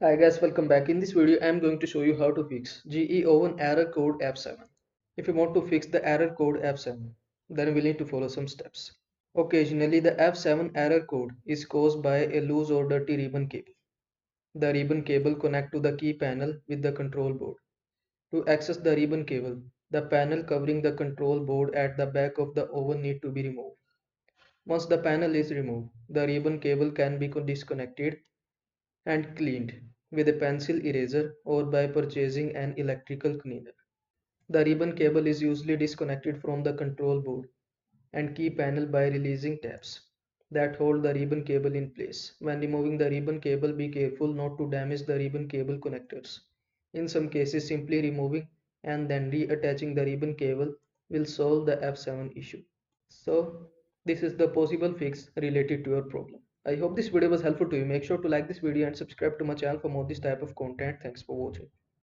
Hi guys, welcome back. In this video, I am going to show you how to fix GE01 error code F7. If you want to fix the error code F7, then we need to follow some steps. Occasionally, the F7 error code is caused by a loose or dirty ribbon cable. The ribbon cable connects to the key panel with the control board. To access the ribbon cable, the panel covering the control board at the back of the oven need to be removed. Once the panel is removed, the ribbon cable can be disconnected and cleaned with a pencil eraser or by purchasing an electrical cleaner. The ribbon cable is usually disconnected from the control board and key panel by releasing tabs that hold the ribbon cable in place. When removing the ribbon cable, be careful not to damage the ribbon cable connectors. In some cases, simply removing and then reattaching the ribbon cable will solve the F7 issue. So this is the possible fix related to your problem. I hope this video was helpful to you. Make sure to like this video and subscribe to my channel for more this type of content. Thanks for watching.